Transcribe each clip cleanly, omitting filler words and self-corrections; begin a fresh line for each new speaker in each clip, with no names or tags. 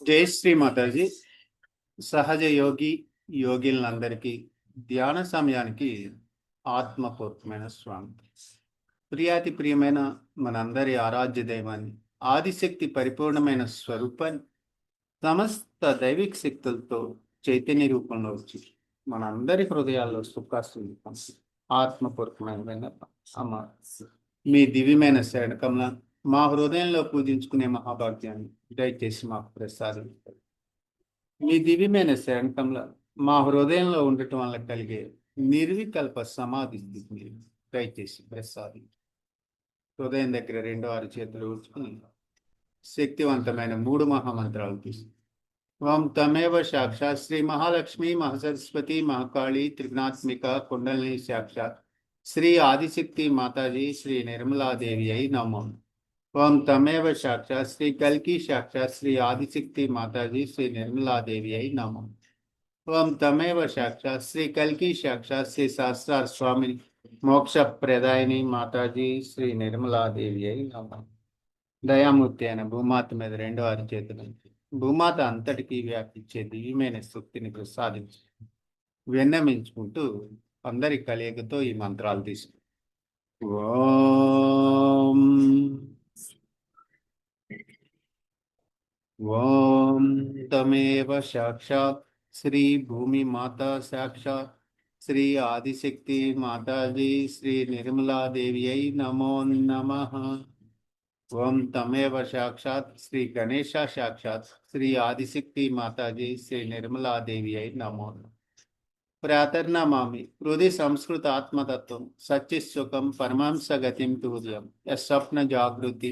జై శ్రీ మాతాజీ. సహజ యోగి యోగిలందరికీ ధ్యాన సమయానికి ఆత్మపూర్వకమైన స్వాగతం. ప్రియాతి ప్రియమైన మనందరి ఆరాధ్య దైవాన్ని, ఆదిశక్తి పరిపూర్ణమైన స్వరూపాన్ని సమస్త దైవిక శక్తులతో చైతన్య రూపంలో వచ్చి మనందరి హృదయాల్లో సుఖాస్తుంది ఆత్మపూర్వకమైన అమ్మ మీ దివ్యమైన శరణకంలా మా హృదయంలో పూజించుకునే మహాభాగ్యాన్ని దయచేసి మాకు ప్రసాదించారు. మీ దివ్యమైన శరణకంలో మా హృదయంలో ఉండటం వల్ల కలిగే నిర్వికల్ప సమాధి స్థితిని దయచేసి ప్రసాదించారు. హృదయం దగ్గర 2 6 చేతులు ఉంచుకుని శక్తివంతమైన 3 మహామంత్రాలు తీసుకు ఓం తమేవ సాక్షాత్ శ్రీ మహాలక్ష్మి మహాసరస్వతి మహాకాళి త్రిగుణాత్మిక కుండలిని సాక్షాత్ శ్రీ ఆదిశక్తి మాతాజీ శ్రీ నిర్మలాదేవి అయి నమో. ఓం తమేవ సాక్షాత్ శ్రీ కల్కి సాక్షాత్ శ్రీ ఆదిశక్తి మాతాజీ శ్రీ నిర్మలాదేవి అయి నమో. ఓం తమేవ సాక్షాత్ శ్రీ కల్కి సాక్షాత్ శ్రీ శాస్త్రార్ స్వామిని మోక్ష ప్రదాయిని మాతాజీ శ్రీ నిర్మలాదేవి అయి నమో. దయామూర్తి అయిన భూమాత మీద 2 6 చేతులు భూమాత అంతటికీ వ్యాపించే దివ్యమైన శక్తిని ప్రసాదించి విన్నమించుకుంటూ అందరి కలియకతో ఈ మంత్రాలు తీసుకు ఓం ఓం తమేవ సాక్షాత్ శ్రీ భూమి మాత సాక్షాత్ శ్రీ ఆదిశక్తి మాతాజీ శ్రీ నిర్మలాదేవి అయి నమో నమః. ఓం తమేవ సాక్షాత్ శ్రీ గణేశ సాక్షాత్ శ్రీ ఆదిశక్తి మాతాజీ శ్రీ నిర్మలాదేవి అయి నమో. ప్రాతర్నమామి హృదయ సంస్కృత ఆత్మతత్వం సచ్చిసుఖం పరమాంస గతిం తూర్యం యస్వప్న జాగృతి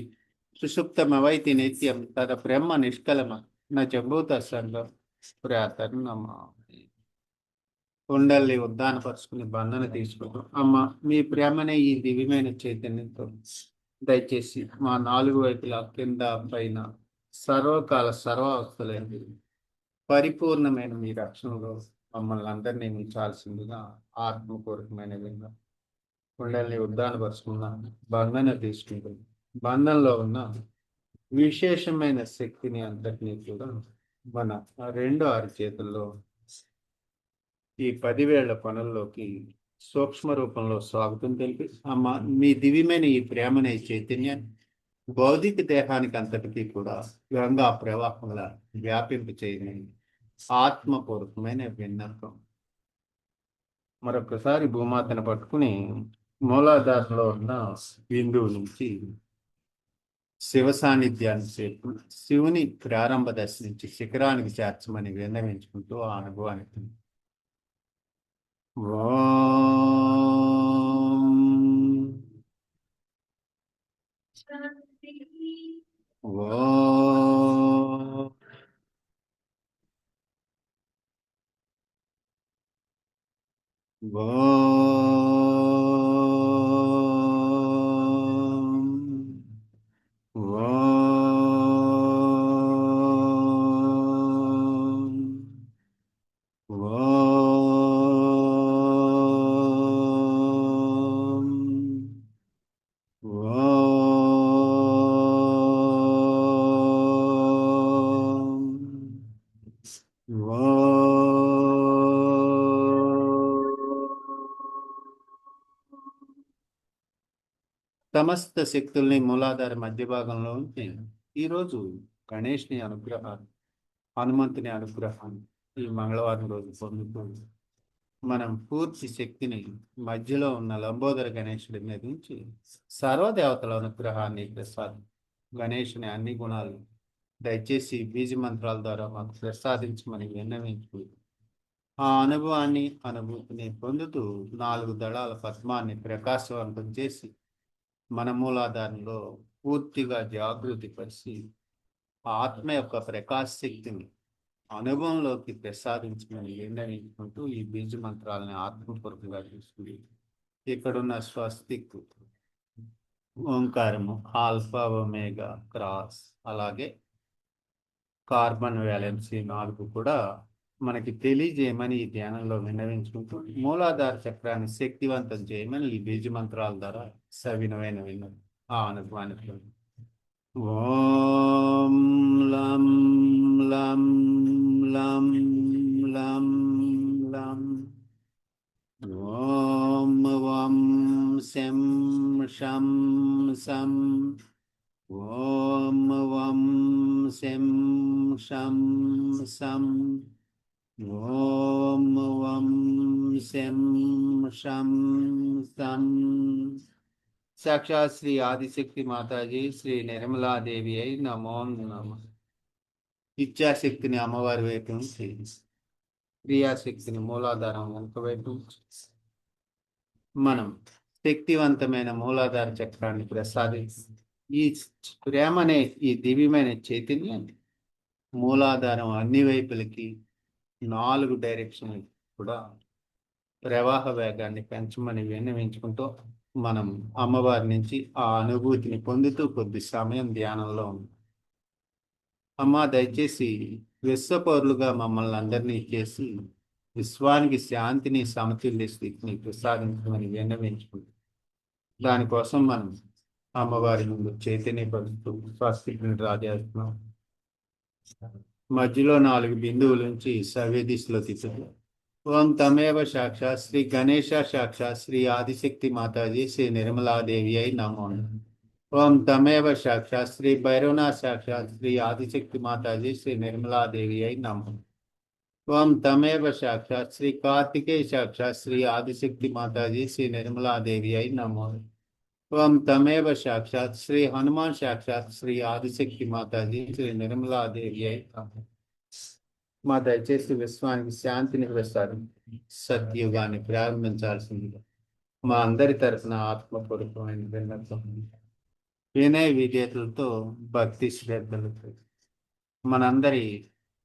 సుషుప్తమవైతి నిత్యం తద బ్రహ్మ నిష్కలమ న జంబూత సంగం. ప్రాతర్నమామి. కుండల్ని ఉద్దానపరుచుకుని బంధన తీసుకుంటాం. అమ్మ మీ ప్రేమనే ఈ దివ్యమైన చైతన్యంతో దయచేసి మా 4 వైపులా కింద పైన సర్వకాల సర్వావస్థలైన పరిపూర్ణమైన మీ రక్షణలో మమ్మల్ని అందరినీ ఉంచాల్సిందిగా ఆత్మపూర్వకమైన విధంగా కుండల్ని ఉద్దానపరుచుకున్నాం. బంధన తీసుకుంటాం. బంధంలో ఉన్న విశేషమైన శక్తిని అంతటినీ కూడా మన 2 6 చేతుల్లో ఈ 10,000 పనుల్లోకి సూక్ష్మ రూపంలో స్వాగతం తెలిపి అమ్మ మీ దివ్యమైన ఈ ప్రేమనే చైతన్యాన్ని భౌతిక దేహానికి అంతటికీ కూడా గంగా ప్రవాహంలా వ్యాపింపు చేయని ఆత్మపూర్వకమైన విన్నపం. మరొకసారి భూమాతను పట్టుకుని మూలాధారంలో ఉన్న బిందువు నుంచి శివ సాన్నిధ్యాన్ని చేపు శివుని ప్రారంభ దశ నుంచి శిఖరానికి చేర్చమని విన్నవించుకుంటూ ఆ అనుభవానికి సమస్త శక్తుల్ని మూలాధార మధ్య భాగంలో ఉంచి ఈరోజు గణేష్ని అనుగ్రహాన్ని, హనుమంతుని అనుగ్రహాన్ని ఈ మంగళవారం రోజు పొందుతూ మనం పూర్తి శక్తిని మధ్యలో ఉన్న లంబోదర గణేశుడి మీద నుంచి సర్వదేవతల అనుగ్రహాన్ని ప్రసాదం. గణేషుని అన్ని గుణాలు దయచేసి బీజ మంత్రాల ద్వారా మాకు ప్రసాదించమని విన్నవించు. ఆ అనుభూతిని పొందుతూ 4 దళాల పద్మాన్ని ప్రకాశవంతం చేసి మన మూలాధారంలో పూర్తిగా జాగృతి పరిచి ఆత్మ యొక్క ప్రకాశ శక్తిని అనుభవంలోకి ప్రసాదించమని నిర్ణయించుకుంటూ ఈ బీజ మంత్రాలని ఆత్మపూర్వకంగా తీసుకుని ఇక్కడున్న స్వస్తిక్, ఓంకారము, ఆల్ఫా, ఒమేగా, క్రాస్, అలాగే కార్బన్ వ్యాలెన్సీ 4 కూడా మనకి తెలియజేయమని ఈ ధ్యానంలో విన్నవించుకుంటూ మూలాధార చక్రాన్ని శక్తివంతం చేయమని ఈ బీజ మంత్రాల ద్వారా సవినమైన విన్నవి ఆ అనుభవానికి. ఓం లం లం లం లం లం. ఓం వం శం షం సం. ఓం వం శం షం సం. ఓం వం శం షం సం. సాక్షాత్ శ్రీ ఆదిశక్తి మాతాజీ శ్రీ నిర్మలాదేవి అయి నమో నమ. ఇచ్ఛాశక్తిని అమ్మవారి వైపు నుంచి, క్రియాశక్తిని మూలాధారం వెనుక వైపు మనం శక్తివంతమైన మూలాధార చక్రాన్ని ప్రసాదించి ఈ ప్రేమ అనే ఈ దివ్యమైన చైతన్యాన్ని మూలాధారం అన్ని వైపులకి 4 డైరెక్షన్లకి కూడా ప్రవాహ వేగాన్ని పెంచమని విన్నవించుకుంటూ మనం అమ్మవారి నుంచి ఆ అనుభూతిని పొందుతూ కొద్ది సమయం ధ్యానంలో ఉంది. అమ్మ దయచేసి విశ్వపౌరులుగా మమ్మల్ని అందరినీ చేసి విశ్వానికి శాంతిని, సమతుల్య స్థితిని ప్రసాదించమని విన్నవించుకుంటాం. దానికోసం మనం అమ్మవారి ముందు చైతన్యపరుస్తూ స్వస్తిని డ్రా చేస్తున్నాం. మధ్యలో 4 బిందువుల నుంచి సవ్య దిశలో తిప్పుతాం. ఓం తమేవ సాక్షాత్ శ్రీ గణేశ సాక్షాత్ శ్రీ ఆదిశక్తి మాతాజీ శ్రీ నిర్మలాదేవి అయి నమో. ఓం తమేవ సాక్షాత్ శ్రీ భైరవనాథ్ సాక్షాత్ శ్రీ ఆదిశక్తి మాతాజీ శ్రీ నిర్మలాదేవి అయి నమో. ఓం తమేవ సాక్షాత్ శ్రీ కార్తికేయ సాక్షాత్ శ్రీ ఆదిశక్తి మాతాజీ శ్రీ నిర్మలాదేవి అయి నమో. ఓం తమేవ సాక్షాత్ శ్రీ హనుమాన్ సాక్షాత్ శ్రీ ఆదిశక్తి మాతాజీ శ్రీ నిర్మలాదేవి అయి నమో. మా దయచేసి విశ్వానికి శాంతిని ప్రసారం సత్యుగాన్ని ప్రారంభించాల్సిందిగా మా అందరి తరఫున ఆత్మపూర్వకమైన విన్నపం, వినయ విధేయతలతో, భక్తి శ్రద్ధలతో మనందరి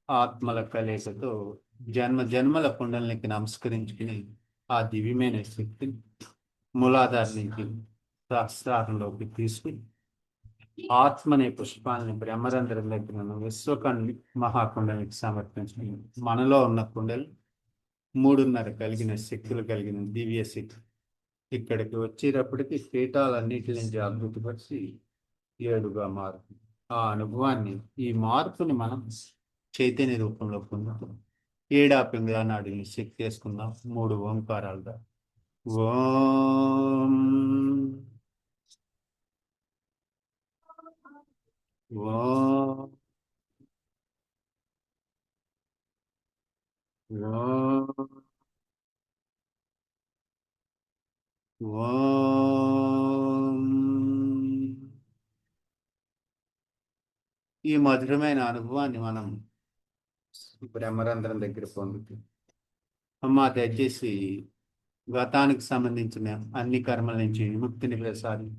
ఆత్మల కలయికతో జన్మ జన్మల కుండలనికి నమస్కరించుకుని ఆ దివ్యమైన శక్తిని మూలాధార నుంచి సహస్రారంలోకి తీసుకుని ఆత్మనే పుష్పాలని బ్రహ్మరంధ్రం దగ్గర విశ్వకన్ను మహాకుండానికి సమర్పించుకుని మనలో ఉన్న కుండలు 3.5 కలిగిన శక్తులు కలిగిన దివ్య శక్తి ఇక్కడికి వచ్చేటప్పటికి పీఠాలన్నిటిని జాగృతిపరిచి 7గా మారుతుంది. ఆ అనుభవాన్ని, ఈ మార్పుని మనం చైతన్య రూపంలో పొందుతాం. 7 పింగళ నాడిని శక్తి వేసుకుందాం 3 ఓంకారాలుగా. ఓం ఓం ఓం. ఈ మధురమైన అనుభవాన్ని మనం బ్రహ్మరంధ్రం దగ్గర పొందుతాం. అమ్మ దయచేసి గతానికి సంబంధించిన అన్ని కర్మల నుంచి విముక్తిని ప్రసాదం.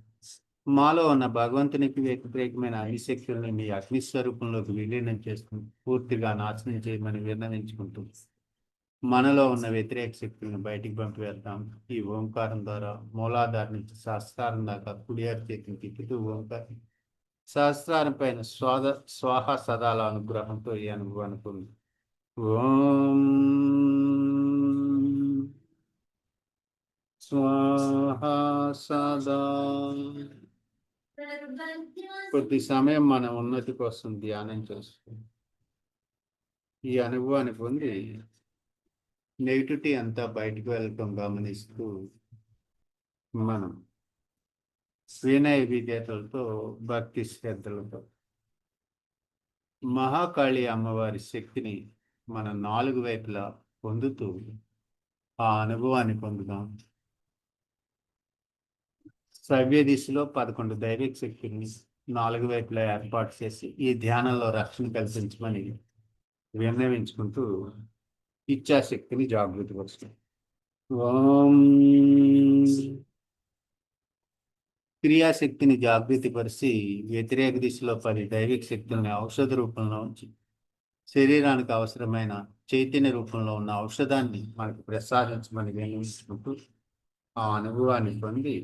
మాలో ఉన్న భగవంతునికి వ్యతిరేకమైన అన్ని శక్తులను మీ అగ్నిస్వరూపంలోకి విలీనం చేసుకుని పూర్తిగా నాశనం చేయమని విన్నవించుకుంటూ మనలో ఉన్న వ్యతిరేక శక్తులను బయటికి పంపివేద్దాం. ఈ ఓంకారం ద్వారా మూలాధార నుంచి సహస్రారం దాకా కుడి చేతిని తిప్పుతూ ఓంకారం సహస్రారం పైన స్వాహ సదాల అనుగ్రహంతో ఈ అనుభవాన్ని పొంది. ఓం స్వాహ సదా.
सर्वज्ञ.
కొద్ది సమయం మన ఉన్నతి కోసం ధ్యానం చేసుకుంటాం.
सर्वज्ञ.
ఈ అనుభవాన్ని పొంది నెగిటివిటీ అంతా బయటకు వెళ్ళటం గమనిస్తూ మనం వినయ విధేయతలతో భక్తి శ్రద్ధలతో మహాకాళి అమ్మవారి శక్తిని మనం 4 వైపులా పొందుతూ ఆ అనుభవాన్ని పొందుదాం. శ్రవ్య దిశలో 11 దైవిక శక్తుల్ని 4 వైపులా ఏర్పాటు చేసి ఈ ధ్యానంలో రక్షణ కల్పించమని విన్నవించుకుంటూ ఇచ్ఛాశక్తిని జాగృతపరుస్తాం. ఓం క్రియాశక్తిని జాగృతిపరిచి వ్యతిరేక దిశలో 10 దైవిక శక్తుల్ని ఔషధ రూపంలో ఉంచి శరీరానికి అవసరమైన చైతన్య రూపంలో ఉన్న ఔషధాన్ని మనకు ప్రసాదించమని విన్నవించుకుంటూ ఆ అనుభవాన్ని పొంది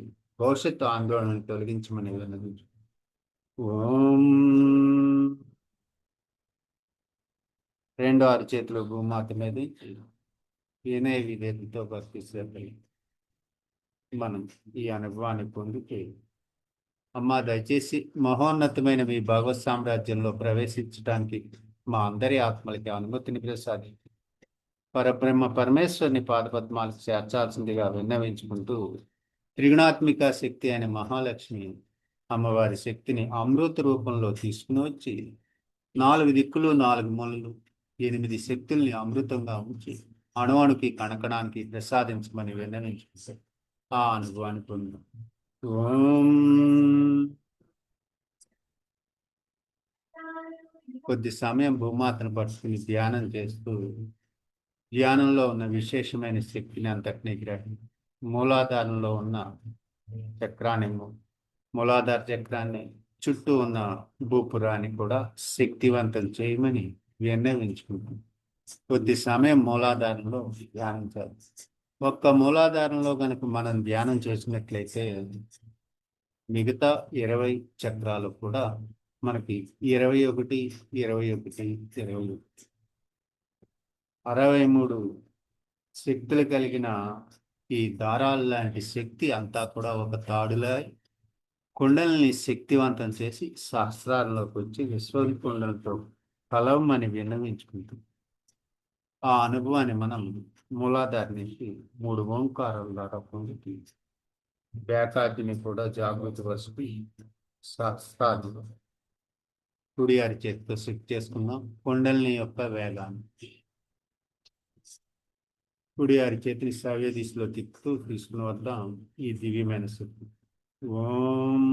భవిష్యత్తు ఆందోళనను తొలగించమని విన్నవించు. ఓం 2 అరచేతులు భూమాత మీద వినయ విధేయతతో భక్తి శ్రద్ధలు మనం ఈ అనుభవాన్ని పొందితే అమ్మా దయచేసి మహోన్నతమైన మీ భగవత్ సామ్రాజ్యంలో ప్రవేశించడానికి మా అందరి ఆత్మలకి అనుమతిని ప్రసాదించి పరబ్రహ్మ పరమేశ్వరుని పాదపద్మాలకు చేర్చాల్సిందిగా విన్నవించుకుంటూ త్రిగుణాత్మిక శక్తి అనే మహాలక్ష్మి అమ్మవారి శక్తిని అమృత రూపంలో తీసుకుని వచ్చి 4 దిక్కులు 4 మూలలు 8 శక్తుల్ని అమృతంగా ఉంచి అణువణుకి కణకణానికి ప్రసాదించమని విన్నవించుకుంటారు. ఆ అనుభవాన్ని పొందాం. ఓం కొద్ది సమయం భూమాతను పట్టుకుని ధ్యానం చేస్తూ ధ్యానంలో ఉన్న విశేషమైన శక్తిని అంతటినీ గ్రహించి మూలాధారంలో ఉన్న చక్రాన్ని మూలాధార చక్రాన్ని చుట్టూ ఉన్న భూపురాన్ని కూడా శక్తివంతం చేయమని విన్నవించుకుంటాం. కొద్ది సమయం మూలాధారంలో ధ్యానం చేయాలి. ఒక్క మూలాధారంలో కనుక మనం ధ్యానం చేసినట్లయితే మిగతా 20 చక్రాలు కూడా మనకి 21, 21, 21 63 శక్తులు కలిగిన ఈ దారాలు లాంటి శక్తి అంతా కూడా ఒక తాడులా కుండల్ని శక్తివంతం చేసి సహస్రాల్లోకి వచ్చి విశ్వకుండలతో కలవమని విన్నవించుకుంటాం. ఆ అనుభవాన్ని మనం మూలాధార నుంచి 3 ఓంకారాల ద్వారా పొందుతూ బ్యాకార్డిని కూడా జాగృతి వస్తుంది. సహస్రాలు కుడి అరిచేతితో శక్తి చేసుకుందాం. కుండల్ని యొక్క వేగాన్ని కుడి అరిచేతిని శ్రవ్య దిశలో తిప్పుతూ తీసుకుని వద్దాం ఈ దివ్యమైన శక్తి. ఓం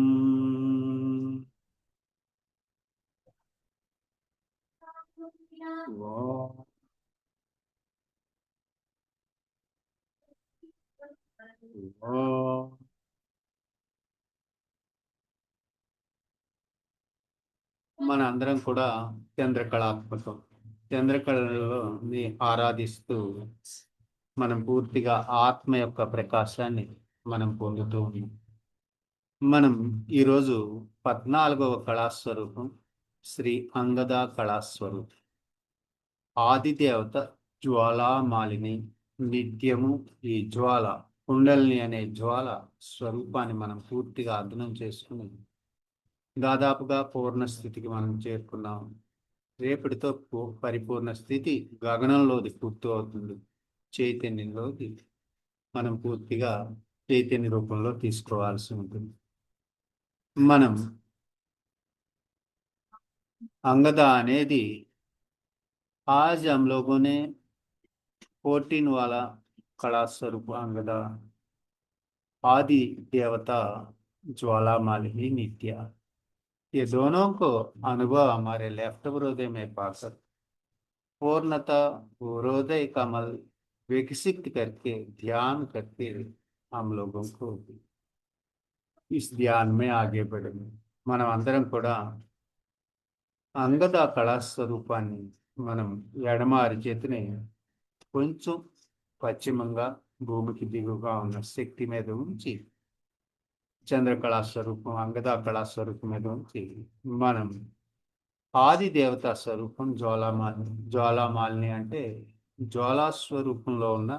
మన అందరం కూడా చంద్రకళాత్మకం చంద్రకళలో ఆరాధిస్తూ మనం పూర్తిగా ఆత్మ యొక్క ప్రకాశాన్ని మనం పొందుతూ ఉన్నాం. మనం ఈరోజు 14వ కళాస్వరూపం శ్రీ అంగద కళాస్వరూపం ఆదిదేవత జ్వాలామాలిని. నిత్యము ఈ జ్వాల కుండల్ని అనే జ్వాల స్వరూపాన్ని మనం పూర్తిగా అర్థం చేసుకుని దాదాపుగా పూర్ణ స్థితికి మనం చేరుకున్నాం. రేపటితో పరిపూర్ణ స్థితి గగనంలోది పూర్తి అవుతుంది. చైతన్యంలోకి మనం పూర్తిగా చైతన్య రూపంలో తీసుకోవాల్సి ఉంటుంది. మనం अंगद అనేది आज हम लोगों ने 14 वाला कला स्वरूप अंगदा आदि देवता ज्वालामालिनी नित्या ये दोनों को अनुभव हमारे लेफ्ट हृदय में पाकर पूर्णता हृदय कमल विकसित करके ध्यान करके हम लोगों को इस ध्यान में आगे बढ़ेंगे. మనం అందరం కూడా అంగద కళాస్వరూపాన్ని మనం ఎడమ అరిచేతిని కొంచెం పశ్చిమంగా భూమికి దిగువగా ఉన్న శక్తి మీద ఉంచి చంద్రకళాస్వరూపం అంగద కళాస్వరూపం మీద ఉంచి మనం ఆది దేవతా స్వరూపం జ్వాలామాలిని అంటే జ్వాలాస్వరూపంలో ఉన్న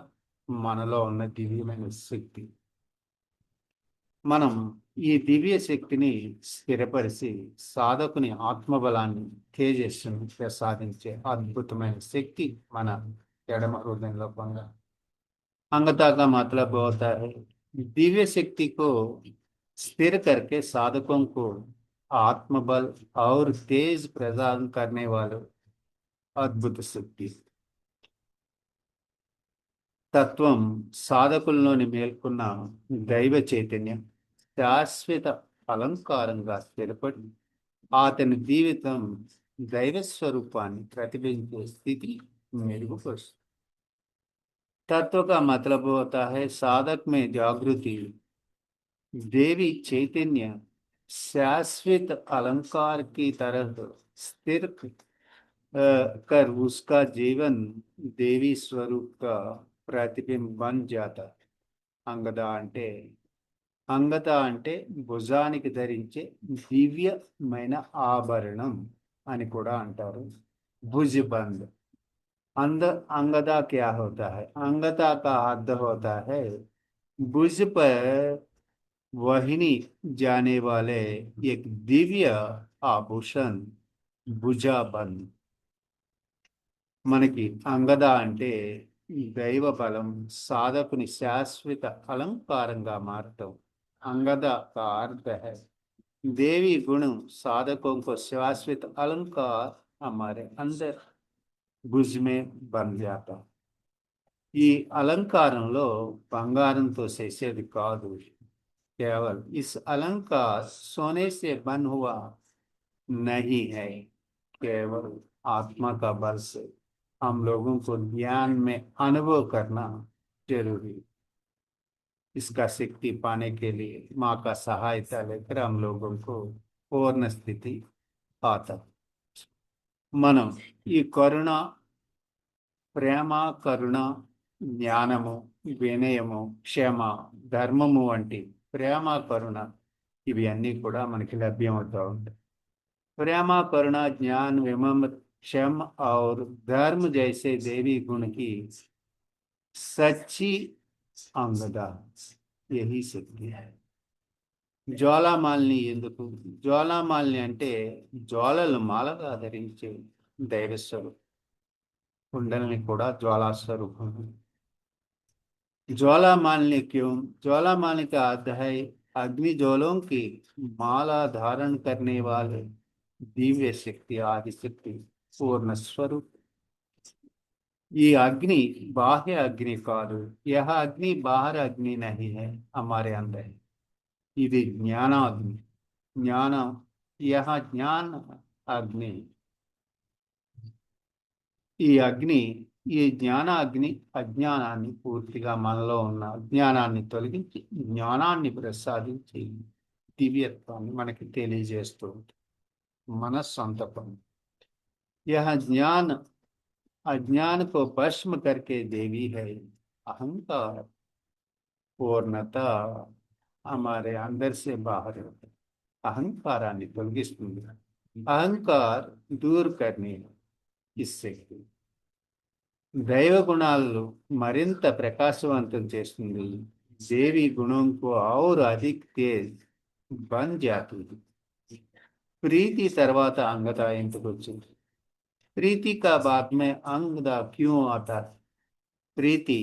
మనలో ఉన్న దివ్యమైన శక్తి మనం ఈ దివ్య శక్తిని స్థిరపరిచి సాధకుని ఆత్మబలాన్ని తేజస్సును ప్రసాదించే అద్భుతమైన శక్తి మన ఎడమ హృదయంలో పొంద अंगता का मतलब होता है दिव्य शक्ति को स्थिर करके साधकों को आत्मबल और तेज प्रदान करने वाले अद्भुत शक्ति తత్వం సాధకుల్లోని మేల్కొన్న దైవ చైతన్యం శాశ్వత అలంకారంగా స్థిరపడి అతని జీవితం దైవ స్వరూపాన్ని ప్రతిబింబించే స్థితి మెరుగుపరుస్తుంది तत्व का मतलब होता है साधक में जागृति देवी चैतन्य शाश्वत अलंकार की तरह स्थिर कर उसका जीवन देवी स्वरूप का प्रतिबिंब बन जाता है అంగత అంటే భుజానికి ధరించే దివ్యమైన ఆభరణం అని కూడా అంటారు భుజబంద్ अंद अंगदा क्या होता है अंगता का अर्थ होता है भुज पर वहिनी जाने वाले एक दिव्य आभूषण భుజబంద్ మనకి అంగద అంటే దైవ బలం సాధకుని శాశ్వత అలంకారంగా మారటం अंगदा का अर्थ है देवी गुण साधकों को शाश्वत अलंकार हमारे अंदर భుజ్ మే బన్ జాతా ఈ అలంకారంలో బంగారంతో చేసేది కాదు కేవल इस अलंकार सोने से बन हुआ नहीं है केवल आत्मा का बल से हम लोगों को ज्ञान में अनुभव करना जरूरी इसका शक्ति पाने के लिए माँ का सहायता लेकर हम लोगों को पूर्ण स्थिति आता మనం ఈ కరుణ ప్రేమ కరుణ జ్ఞానము వినయము క్షమ ధర్మము వంటి ప్రేమ కరుణ ఇవి అన్నీ కూడా మనకి లభ్యమవుతూ ఉంటాయి प्रेम करुणा ज्ञान विमम क्षम और धर्म जैसे देवी गुण की सच्ची अंगदा यही शक्ति है జ్వాలామాలిని ఎందుకు జ్వాలామాలిని అంటే జ్వాలలు మాలగా ధరించే దైవస్వరూపం కుండలిని కూడా జ్వాలాస్వరూపం ज्वालामालिनी क्यों ज्वालामालिनी का अर्थ है अग्नि ज्वालों की माला धारण करने वाले दिव्य शक्ति आदि शक्ति पूर्ण स्वरूप ये अग्नि बाह्य अग्नि कादु यह अग्नि बाहर अग्नि नहीं है हमारे अंदर ఇది జ్ఞానాగ్ని జ్ఞాన యహ జ్ఞాన అగ్ని ఈ అగ్ని ఈ జ్ఞాన అగ్ని అజ్ఞానాన్ని పూర్తిగా మనలో ఉన్న అజ్ఞానాన్ని తొలగించి జ్ఞానాన్ని ప్రసాదించి దివ్యత్వాన్ని మనకి తెలియజేస్తూ ఉంటుంది మన సొంత పని यह ज्ञान अज्ञान को भस्म करके देवी है अहंकार पूर्णता हमारे अंदर से बाहर अहंकाराన్ని తొలగిస్తుంది అహంకార్ दूर करने इससे దైవ గుణాలను మరింత ప్రకాశవంతం చేస్తుంది దేవి గుణం को और अधिक तेज बन जाती है प्रीति తర్వాత అంగత ఎందుకు వచ్చింది प्रीति का बाद में अंगदा क्यों आता है प्रीति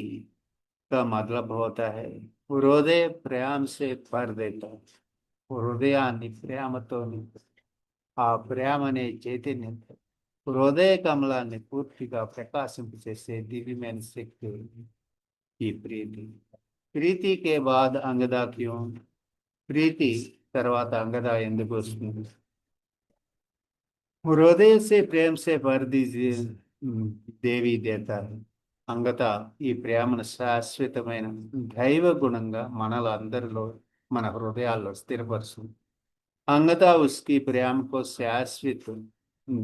का मतलब होता है हृदय प्रेम से भर देता है హృదయాన్ని ప్రేమతో ఆ ప్రేమ అనే చైతన్యంతో హృదయ కమలాన్ని పూర్తిగా ప్రకాశింపచేసే దివ్యమైన శక్తి ఈ ప్రీతి ప్రీతి కే బాద్ అంగదా క్యూ ప్రీతి తర్వాత అంగదా ఎందుకు వస్తుంది हृदय से प्रेम से भर दीजिए देवी देता है అంగత ఈ ప్రేమను శాశ్వతమైన దైవ గుణంగా మనల అందరిలో మన హృదయాల్లో స్థిరపరుస్తుంది अंगता उसकी प्रेम को शाश्वत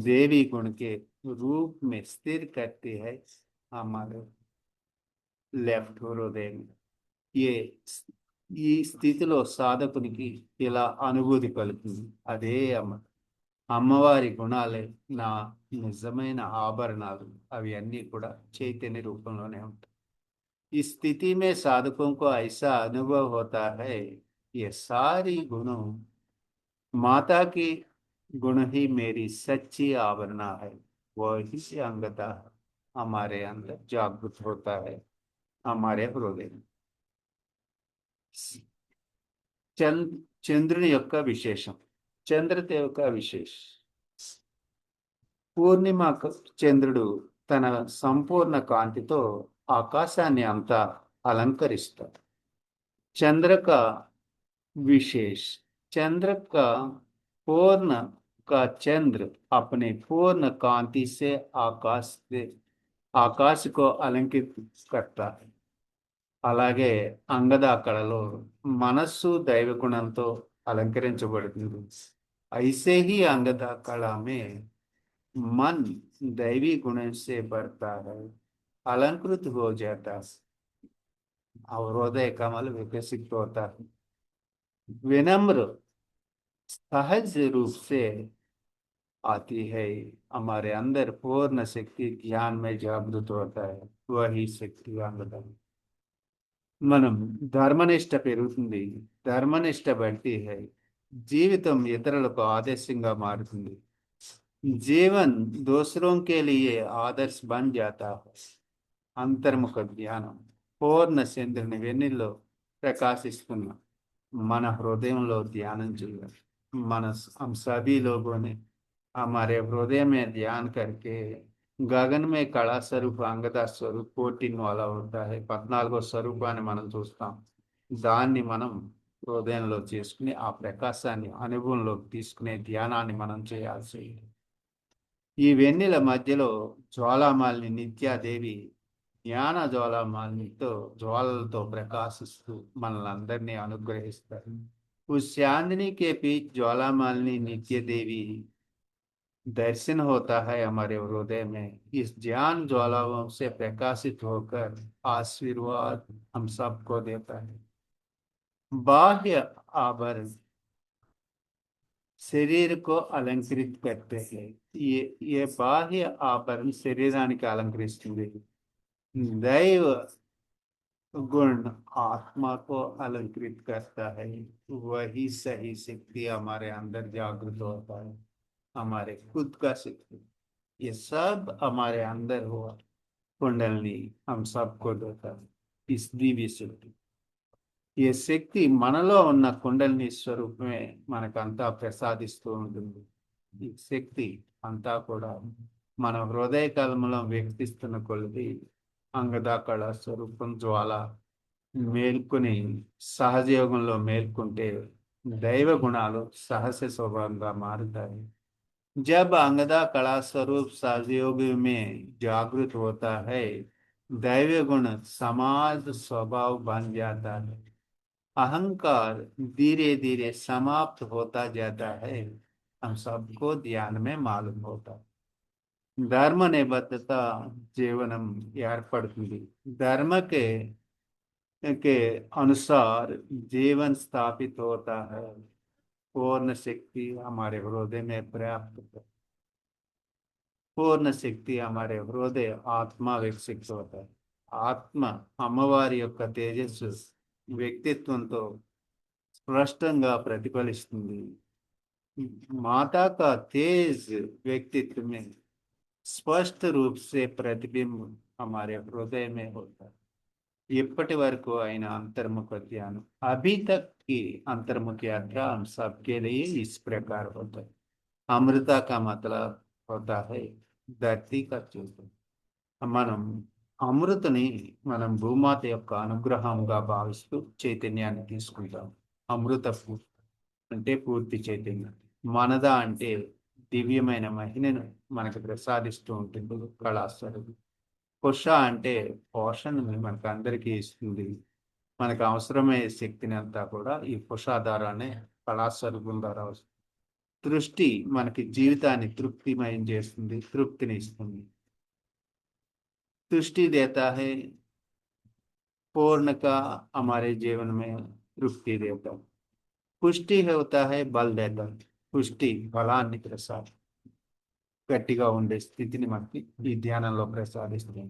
देवी गुण के रूप में स्थिर करती है हमारे लेफ्ट हृदय में ये ఈ స్థితిలో సాధకునికి ఇలా అనుభూతి కలుగుతుంది అదే అమ్మవారి గుణాలే నా నిజమైన ఆభరణాలు అవి అన్నీ కూడా చైతన్య రూపంలోనే ఉంటాయి इस स्थिति में साधकों को ऐसा अनुभव होता है ये सारी गुणों माता की गुण ही मेरी सच्ची आवरणा है। वही से अंगता हमारे अंदर जागृत होता है, हमारे हृदय में। చంద్రుని యొక్క విశేషం, చంద్రత యొక్క విశేషం. పూర్ణిమ చంద్రుడు తన సంపూర్ణ కాంతితో ఆకాశాన్ని అంతా అలంకరిస్తాడు. चंद्र का विशेष, चंद्र का पूर्ण का चंद्र अपने पूर्ण कांति से आकाश को अलंकृत करता है. అలాగే అంగద కళలో మనస్సు దైవ గుణంతో అలంకరించబడుతుంది. ऐसे ही अंगदा कला में मन दैवी गुण से बढ़ता है, अलंकृत हो जाता है और हृदय कमल विकसित होता है. विनम्र सहज रूप से आती है. हमारे अंदर पूर्ण शक्ति ज्ञान में जागृत होता है, वही शक्ति अंगदा. మనం ధర్మనిష్ట పెరుగుతుంది, ధర్మనిష్ట బట్టి है జీవితం ఇతరులకు ఆదర్శంగా మారుతుంది. जीवन दूसरों के लिए आदर्श बन जाता है. అంతర్ముఖ జ్ఞానం పూర్ణ చంద్రుని వెన్నెల్లో ప్రకాశిస్తున్న మన హృదయంలో ధ్యానం చేయాలి. మన हम सभी लोगों ने हमारे हृदय में ध्यान करके గగన్ మే కళా స్వరూప్ అంగద స్వరూప్ 14 వాలా होता है. 14వ స్వరూపాన్ని మనం చూస్తాం. దాన్ని మనం హృదయంలో చేసుకుని ఆ ప్రకాశాన్ని అనుభవంలోకి తీసుకునే ధ్యానాన్ని మనం చేయాల్సి. ఈ వెన్నెల మధ్యలో జ్వాలామాలిని నిత్యాదేవి జ్ఞాన జ్వాలామాలినితో జ్వాలలతో ప్రకాశిస్తూ మనల్ని అందరినీ అనుగ్రహిస్తారు. उस चांदनी के बीच ज्वालामालिनी नित्य देवी दर्शन होता है हमारे हृदय में. इस ज्ञान ज्वालाओं से प्रकाशित होकर आशीर्वाद हम सबको देता है. बाह्य आभरण शरीर को अलंकृत करते हैं. ये बाह्य आभरण శరీరానికి అలంకరిస్తుంది. दैव गुण आत्मा को अलंकृत करता है. वही सही शक्ति हमारे अंदर जागृत होता है, हमारे खुद का शक्ति. ये सब हमारे अंदर हुआ कुंडलनी हम सबको देता है. इस दिव्य शक्ति, ये శక్తి మనలో ఉన్న కుండలిని స్వరూపమే మనకంతా ప్రసాదిస్తూ ఉంటుంది. ఈ శక్తి అంతా కూడా మన హృదయ కలములో వ్యక్తిస్తున్న కొలది అంగదా కళా స్వరూపం జ్వాల మేల్కొని సహజయోగంలో మేల్కొంటే దైవ గుణాలు సహజ స్వభావంగా మారుతాయి. जब अंगदा कला स्वरूप सहयोग में जागृत होता है, दैव गुण समाज स्वभाव बन जाता है. अहंकार धीरे धीरे समाप्त होता जाता है. हम सबको ध्यान में मालूम होता है. धर्म निबद्धता जीवनम ఏర్పడుతుంది. धर्म के अनुसार जीवन स्थापित होता है. पूर्ण शक्ति हमारे हृदय में पर्याप्त है. पूर्ण शक्ति हमारे हृदय आत्मा विकसित होता है. ఆత్మ అమ్మవారి యొక్క తేజస్సు వ్యక్తిత్వంతో స్పష్టంగా ప్రతిఫలిస్తుంది. माता का तेज व्यक्तित्व में स्पष्ट रूप से प्रतिबिंब हमारे हृदय में होता है. इప్పటి వరకు అయిన अंतर्मुख ध्यान, अभी तक की अंतर्मुख यात्रा हम सबके लिए इस प्रकार होता है. अमृता का मतलब होता है धरती का चूर्ण. మనం అమృతని మనం భూమాత యొక్క అనుగ్రహంగా భావిస్తూ చైతన్యాన్ని తీసుకుంటాం. అమృత అంటే పూర్తి చైతన్యం. మనద అంటే దివ్యమైన మహిమను మనకు ప్రసాదిస్తూ ఉంటుంది కళాస్వరూపం. పుష అంటే పోషణ మనకు అందరికీ ఇస్తుంది. మనకు అవసరమయ్యే శక్తిని అంతా కూడా ఈ పుషాధారాన్ని కళాస్వరూపం ద్వారా వస్తుంది. దృష్టి మనకి జీవితాన్ని తృప్తిమయం చేస్తుంది, తృప్తిని ఇస్తుంది. दृष्टि देता है, पूर्ण का हमारे जीवन में तृप्ति देता है. पुष्टि होता है, बल देता है. पुष्टि బలాన్ని ప్రసాదం, గట్టిగా ఉండే స్థితిని మనకి ఈ ధ్యానంలో ప్రసాదిస్తుంది.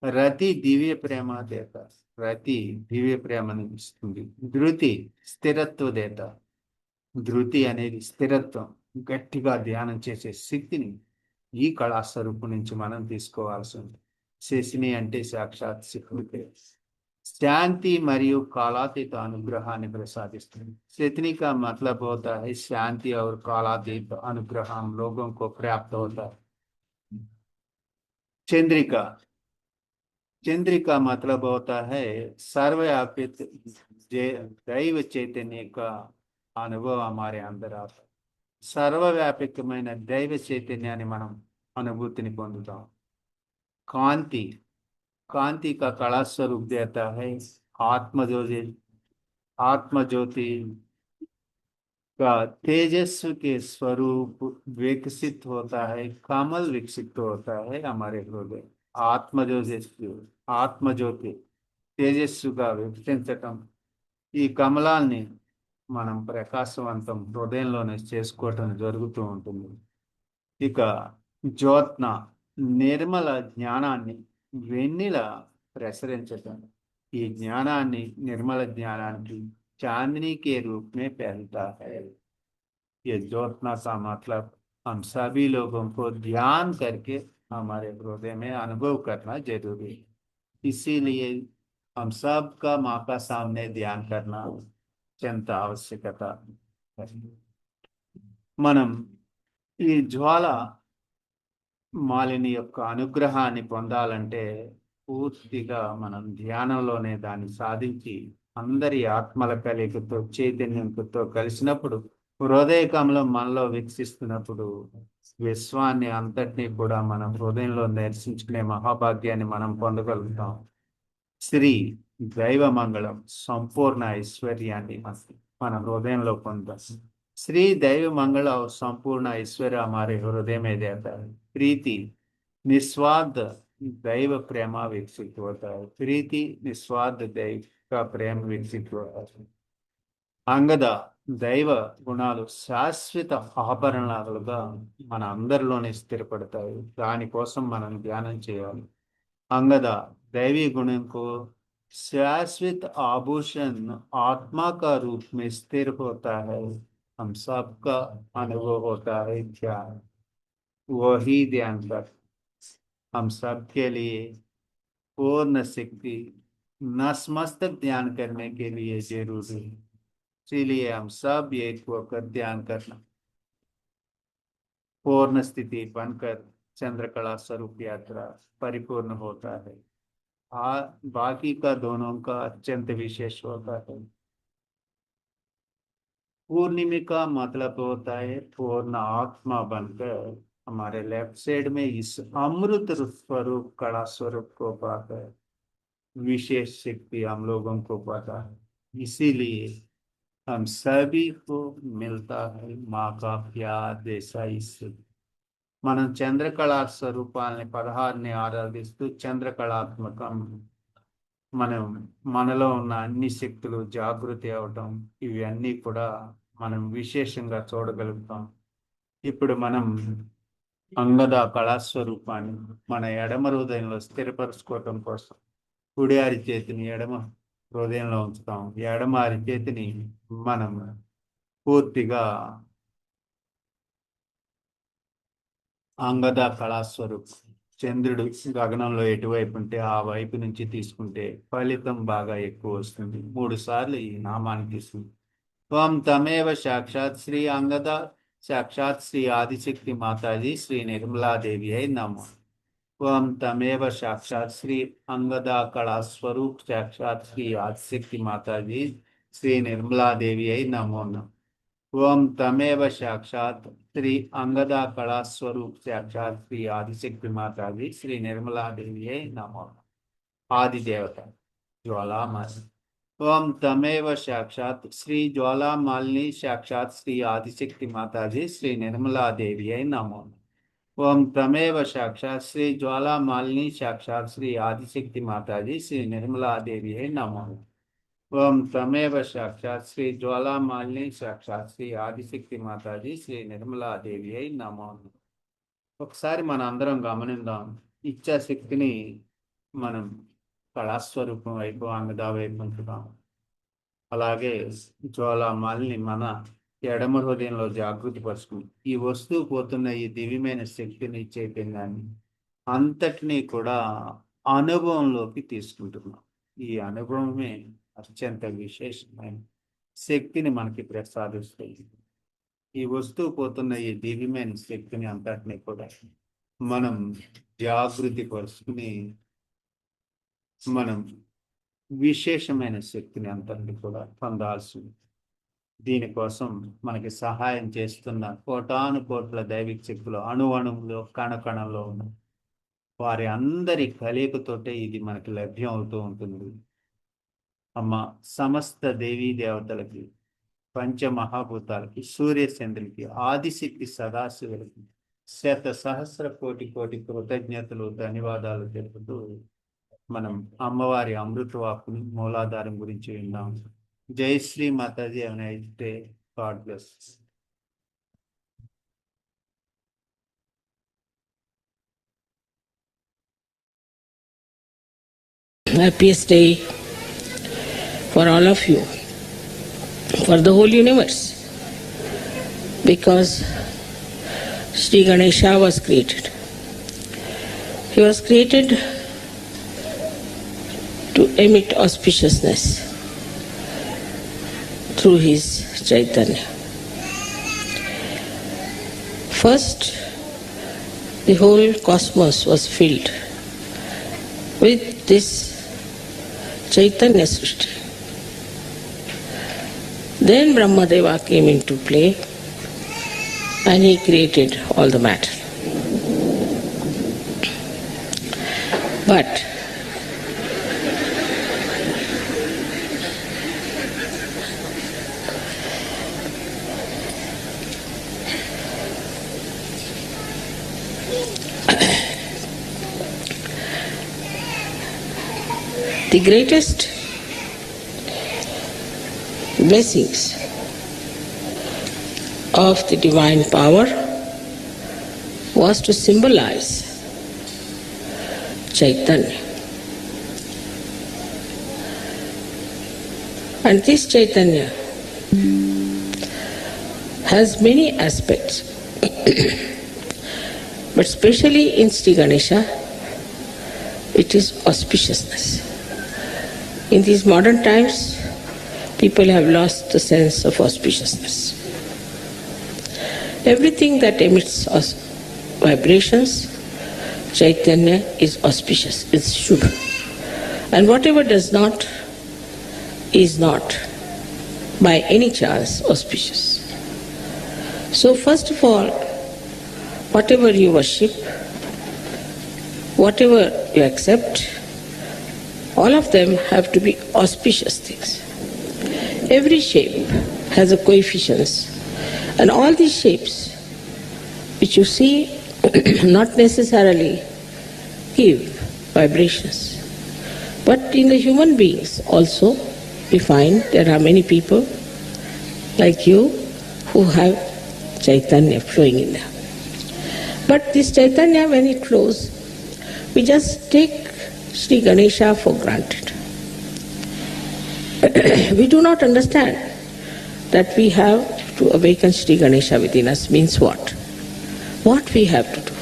రతి దివ్య ప్రేమ దేత. రతి దివ్య ప్రేమను ఇస్తుంది. ధృతి స్థిరత్వ దేత. ధృతి అనేది స్థిరత్వం, గట్టిగా ధ్యానం చేసే శక్తిని ఈ కళాస్వరూపం నుంచి మనం తీసుకోవాల్సి ఉంది. శశిని అంటే సాక్షాత్ శివుడికే. శాంతి మరియు कालातीत अनुग्रहाన్ని प्रसादिస్తుంది. शतिनी का मतलब होता है शांति और कालातीत अनुग्रह हम लोगों को प्राप्त होता है. चंद्रिका, चंद्रिका मतलब होता है सर्वव्यापित दैव चैतन्य का अनुभव हमारे अंदर आता है. సర్వవ్యాపకమైన దైవ చైతన్యాన్ని మనం అనుభూతిని పొందుతాం. కాంతి, कांति का कला स्वरूप देता है आत्मज्योति. आत्मज्योति का तेजस्व के स्वरूप विकसित होता है, कमल विकसित होता है हमारे हृदय. आत्मज्योति, आत्मज्योति తేజస్సుగా వికసించటం, ఈ కమలాన్ని మనం ప్రకాశవంతం హృదయంలోనే చేసుకోవటం జరుగుతూ ఉంటుంది. ఇక జ్యోత్న నిర్మల జ్ఞానాన్ని వెన్నెల ప్రసరించటం. ఈ జ్ఞానాన్ని, నిర్మల జ్ఞానానికి चांदनी के रूप में फैलता है. ये ज्योत्ना का मतलब हम सभी लोगों को ध्यान करके हमारे हृदय में अनुभव करना जरूरी है. इसीलिए हम सब का माँ का सामने ध्यान करना अत्यंत आवश्यकता है. మనం ఈ జ్వాల మాలిని యొక్క అనుగ్రహాన్ని పొందాలంటే పూర్తిగా మనం ధ్యానంలోనే దాన్ని సాధించి అందరి ఆత్మల కలిగితో చైతన్యంతో కలిసినప్పుడు, హృదయ కమలం మనలో వికసిస్తున్నప్పుడు విశ్వాన్ని అంతటినీ కూడా మనం హృదయంలో దర్శించుకునే మహాభాగ్యాన్ని మనం పొందగలుగుతాం. శ్రీ దైవ మంగళం సంపూర్ణ ఐశ్వర్యాన్ని మన హృదయంలో పొందాం. श्री दैव मंगल और संपूर्ण ऐश्वर्य हमारे हृदय में देता है. प्रीति निस्वार्थ दैव प्रेम विकसित होता है. प्रीति निस्वार्थ दैव का प्रेम विकसित होता है. అంగద దైవ గుణాలు శాశ్వత ఆభరణాలుగా మన అందరిలోనే స్థిరపడతాయి. దానికోసం మనం ధ్యానం చేయాలి. అంగద दैवी गुणों को शाश्वत आभूषण आत्मा का रूप में स्थिर होता है. हम सबका अनुभव होता है ध्यान, वही ध्यान कर हम सबके लिए पूर्ण शक्ति नतमस्तक ध्यान करने के लिए जरूरी है. इसीलिए हम सब एक होकर ध्यान करना, पूर्ण स्थिति बनकर चंद्रकला स्वरूप यात्रा परिपूर्ण होता है. बाकी का दोनों का अत्यंत विशेष होता है. पूर्णिमा का मतलब होता है पूर्ण आत्मा बनकर हमारे लेफ्ट साइड में इस अमृत स्वरूप कला स्वरूप को पाकर विशेष शक्ति हम लोगों को पता है. इसीलिए हम सभी को मिलता है माँ का प्यार जैसा. इससे మనం చంద్రకళా స్వరూపాలని 16ని ఆరాధిస్తూ చంద్రకళాత్మకం మనం మనలో ఉన్న అన్ని శక్తులు జాగృతి అవటం, ఇవన్నీ కూడా మనం విశేషంగా చూడగలుగుతాం. ఇప్పుడు మనం అంగద కళాస్వరూపాన్ని మన ఎడమ హృదయంలో స్థిరపరచుకోవటం కోసం కుడి అరిచేతిని ఎడమ హృదయంలో ఉంచుతాం. ఎడమ అరిచేతిని మనం పూర్తిగా అంగద కళాస్వరూపం, చంద్రుడు గగనంలో ఎటువైపు ఉంటే ఆ వైపు నుంచి తీసుకుంటే ఫలితం బాగా ఎక్కువ వస్తుంది. 3 సార్లు ఈ నామాన్ని తీసుకుంది. ఓం తమేవ సాక్షాత్ శ్రీ అంగద సాక్షాత్ శ్రీ ఆదిశక్తి మాతాజీ శ్రీ నిర్మలాదేవి అయి నమో. ఓం తమేవ సాక్షాత్ శ్రీ అంగద కళా స్వరూప్ సాక్షాత్ శ్రీ ఆదిశక్తి మాతాజీ శ్రీ నిర్మలాదేవి అయి నమో నమః. ओम तमेव साक्षात श्री अंगदा कला स्वरूप साक्षात श्री आदिशक्ति माता जी श्री निर्मला देवी नमो. आदि देवता ज्वाला मालिनी. ओम तमेव साक्षात श्री ज्वाला मालिनी साक्षात श्री आदिशक्ति माता जी श्री निर्मला देवी नमो. ओम तमेव साक्षात श्री ज्वाला मालिनी साक्षात श्री आदिशक्ति माता जी श्री निर्मला देवी नमो. ओम तमेव साक्षात श्री ज्वाला मालिनी साक्षात श्री ఆదిశక్తి మాతాజీ శ్రీ నిర్మలా దేవి అయి నమో. ఒకసారి మన అందరం గమనిద్దాం, ఇచ్ఛాశక్తిని మనం కళాస్వరూపం వైపు అంగదా వైపు ఉంటున్నాం. అలాగే జ్వాలామాలిని మన ఎడమ హృదయంలో జాగృతి పరుచుకుని ఈ వస్తువు పోతున్న ఈ దివ్యమైన శక్తిని చైతన్యాన్ని అంతటినీ కూడా అనుభవంలోకి తీసుకుంటున్నాం. ఈ అనుభవమే అత్యంత విశేషమైన శక్తిని మనకి ప్రసాదిస్తుంది. ఈ వస్తువు పోతున్న ఈ దివ్యమైన శక్తిని అంతటినీ కూడా మనం జాగృతి పరుచుకుని మనం విశేషమైన శక్తిని అంతటిని కూడా పొందాల్సింది. దీనికోసం మనకి సహాయం చేస్తున్న కోటాను కోట్ల దైవిక శక్తులు అణువులో కణకణంలో ఉన్న వారి అందరి కలయికతోటే ఇది మనకి లభ్యం అవుతూ ఉంటుంది. అమ్మ సమస్త దేవీ దేవతలకి, పంచమహాభూతాలకి, సూర్యచంద్రులకి, ఆదిశక్తి సదాశివులకి సహస్ర కోటి కోటి కృతజ్ఞతలు, ధన్యవాదాలు తెలుపుతూ మనం అమ్మవారి అమృతవాక్కుని మూలాధారం గురించి విన్నాం. జై శ్రీ మాతాజీ అయితే God bless.
Happiest day for all of you, for the whole universe, because Sri Ganesha was created. He was created to emit auspiciousness through his Chaitanya. First, the whole cosmos was filled with this Chaitanya Srishti. Then Brahmadeva came into play and he created all the matter. But the greatest blessings of the divine power was to symbolize Chaitanya. And this Chaitanya has many aspects, but especially in Sri Ganesha, it is auspiciousness. In these modern times, people have lost the sense of auspiciousness. Everything that emits vibrations, Chaitanya is auspicious, is Shubha. And whatever does not, is not by any chance auspicious. So first of all, whatever you worship, whatever you accept, all of them have to be auspicious things. Every shape has a coefficients, and all these shapes which you see not necessarily give vibrations. But in the human beings also we find there are many people like you who have Chaitanya flowing in them. But this Chaitanya, when it flows, we just take Sri Ganesha for granted. We do not understand that we have to awaken Sri Ganesha within us means what? What we have to do.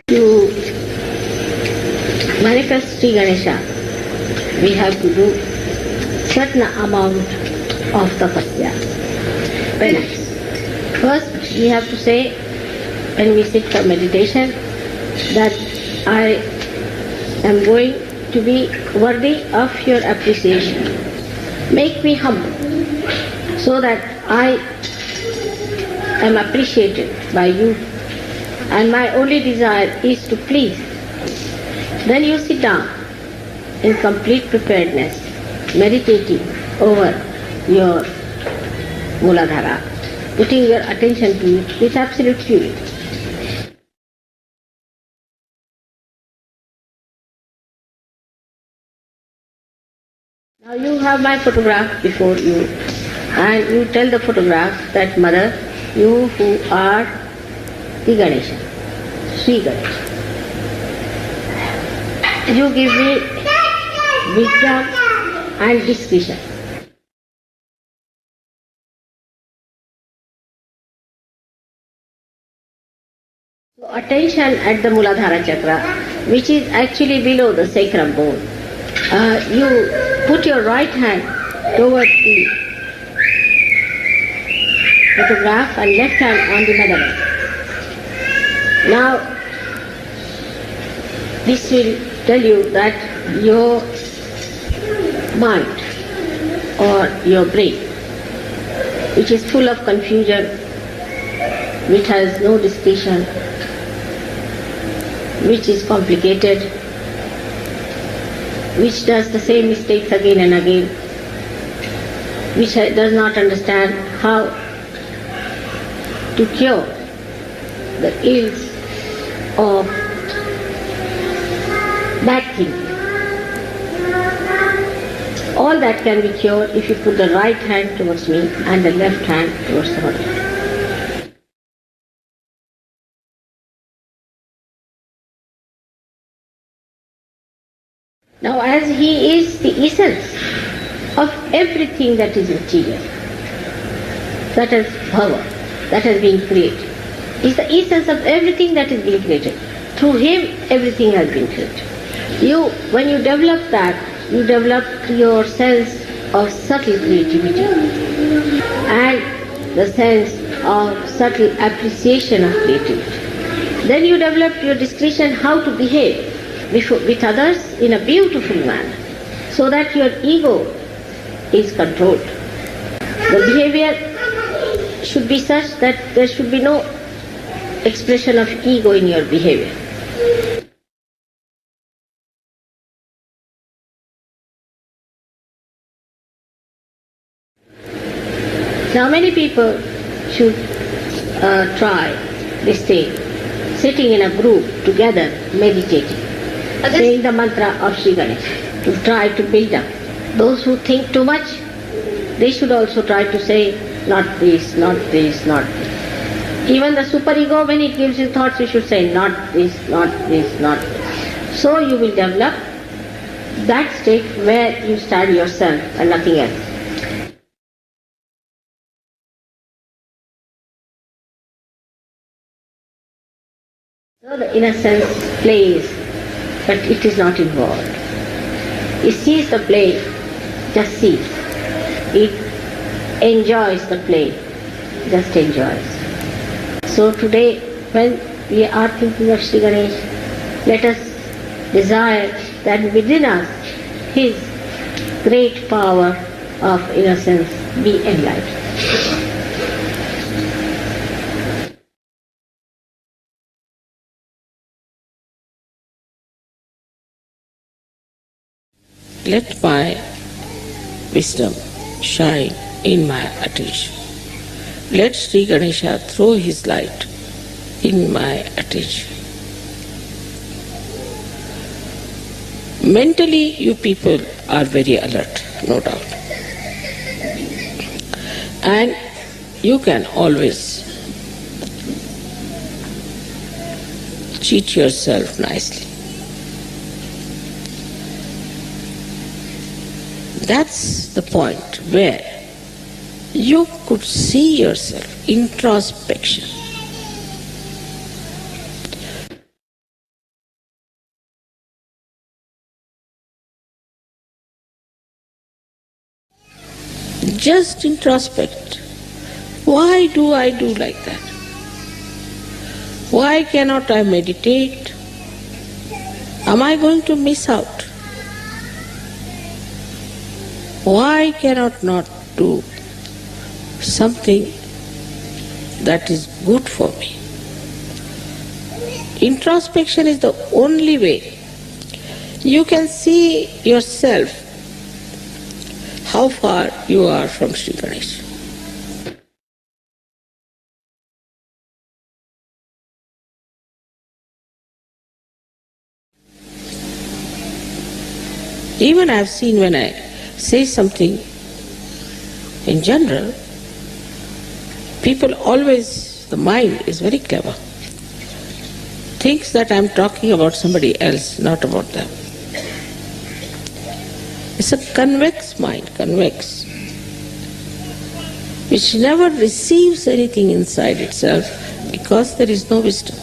To manifest Sri Ganesha, we have to do certain amount of tapasya. Penance. First, we have to say, when we sit for meditation, that I am going to be worthy of your appreciation. Make me humble so that I am appreciated by you, and my only desire is to please. Then you sit down in complete preparedness, meditating over your Mooladhara, putting your attention to it with absolute purity. Now you have my photograph before you, and you tell the photograph that, Mother, you who are the Ganesha, Sri Ganesha, you give me wisdom and discretion. So attention at the Muladhara Chakra, which is actually below the sacrum bone. You put your right hand towards the photograph and left hand on the mother earth. Now, this will tell you that your mind or your brain, which is full of confusion, which has no discretion, which is complicated, which does the same mistakes again and again, which does not understand how to cure the ills of bad thinking. All that can be cured if you put the right hand towards me and the left hand towards the body. Now, as he is the essence of everything that is material, that has power, that has been created, is the essence of everything that is being created. Through him, everything has been created. When you develop that, you develop your sense of subtle creativity and the sense of subtle appreciation of creativity. Then you develop your discretion how to behave with others in a beautiful manner, so that your ego is controlled. The behavior should be such that there should be no expression of ego in your behavior. Now many people should try this thing, sitting in a group together, meditating, saying the mantra of Sri Ganesha, to try to build up. Those who think too much, they should also try to say, not this, not this, not this. Even the superego, when it gives you thoughts, you should say, not this, not this, not this. So you will develop that state where you study yourself and nothing else. So the innocence plays, but it is not involved. It sees the play, just sees. It enjoys the play, just enjoys. So today, when we are thinking of Sri Ganesh, let us desire that within us his great power of innocence be enlightened.
Let my wisdom shine in my attention. Let Sri Ganesha throw his light in my attention. Mentally, you people are very alert, no doubt. And you can always cheat yourself nicely. That's the point where you could see yourself, introspection. Just introspect. Why do I do like that? Why cannot I meditate? Am I going to miss out? Why cannot not do something that is good for me? Introspection is the only way you can see yourself, how far you are from Sri Ganesha. Even I have seen when I say something In general, people always, the mind is very clever, thinks that I'm talking about somebody else, not about them. It's a convex mind, convex, which never receives anything inside itself because there is no wisdom.